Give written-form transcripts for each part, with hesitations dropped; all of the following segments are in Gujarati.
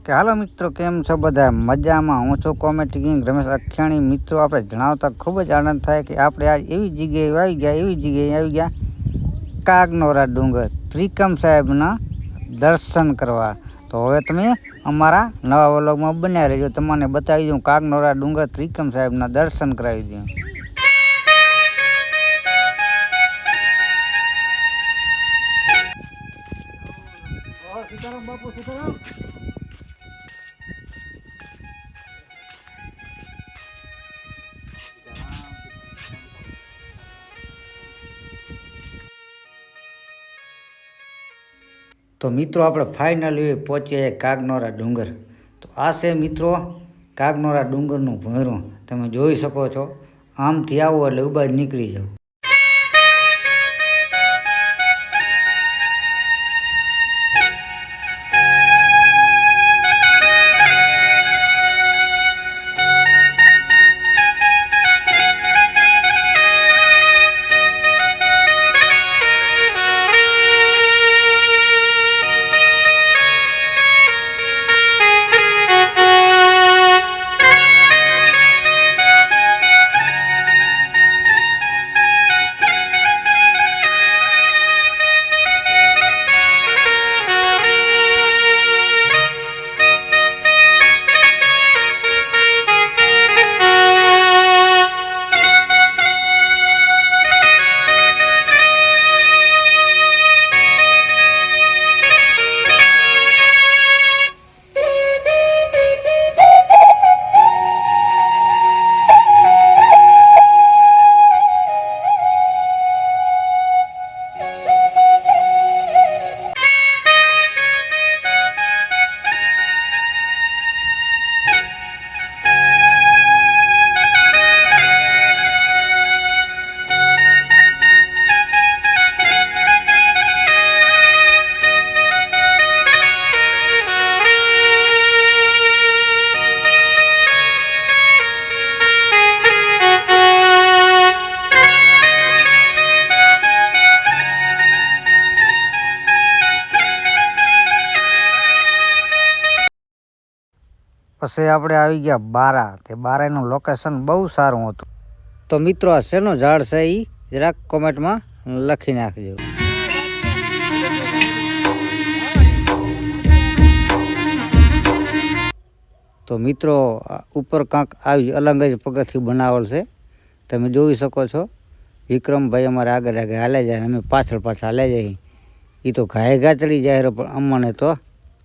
કે હાલો મિત્રો, કેમ છો બધા? મજામાં? હું છું કોમેડી કિંગ રમેશ અખિયાણી. મિત્રો, આપણે જણાવતા ખૂબ જ આનંદ થાય કે આપણે આ એવી જગ્યાએ આવી ગયા કાગનોરા ડુંગર ત્રિકમ સાહેબના દર્શન કરવા. તો હવે તમે અમારા નવા વ્લોગમાં બન્યા રહેજો. તમને બતાવી દઉં કાગનોરા ડુંગર ત્રિકમ સાહેબના દર્શન કરાવી દઉં. સીતારામ બાપુ, સીતારામ. તો મિત્રો, આપણે ફાઇનલી પહોંચીએ કાગનોરા ડુંગર. તો આ છે મિત્રો કાગનોરા ડુંગરનું ભોંયરું. તમે જોઈ શકો છો. આમથી આવો એટલે ઊભા જ નીકળી જાઓ. પછી આપણે આવી ગયા બારા. તે બારાનું લોકેશન બહુ સારું હતું. તો મિત્રો, આ શેનો ઝાડ છે એ જરાક કોમેન્ટમાં લખી નાખજો. તો મિત્રો, ઉપર કાંક આવી અલગ જ પગથિયું બનાવેલ છે. તમે જોઈ શકો છો. વિક્રમભાઈ અમારે આગળ હાલે જાય, અમે પાછળ હાલે જઈએ. એ તો ઘાય ચડી જાય, પણ અમને તો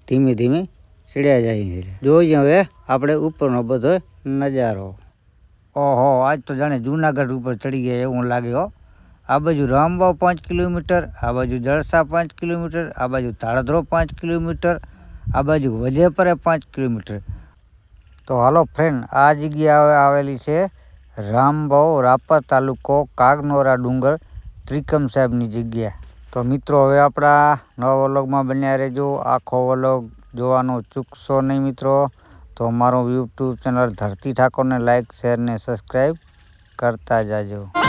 ધીમે ધીમે ચડ્યા જાય. જોઈએ હવે આપણે ઉપરનો બધો નજારો. ઓહો, આજ તો જાણે જુનાગઢ ઉપર ચડી ગયા એવું લાગે હો. આ બાજુ રામવાવ 5 કિલોમીટર, આ બાજુ જળસા 5 કિલોમીટર, આ બાજુ તાળધ્રો 5 કિલોમીટર, આ બાજુ વજેપરે 5 કિલોમીટર. તો હાલો ફ્રેન્ડ, આ જગ્યા આવેલી છે રામવાવ, રાપર તાલુકો, કાગનોરા ડુંગર, ત્રિકમ સાહેબની જગ્યા. તો મિત્રો, હવે આપણા નવા વ્લોગમાં બન્યા રહેજો. આખો વ્લોગ જોવાનું ચૂકશો નહીં મિત્રો. તો અમારું યુટ્યુબ ચેનલ ધરતી ઠાકોરને લાઇક, શેર ને સબસ્ક્રાઈબ કરતા જાજો.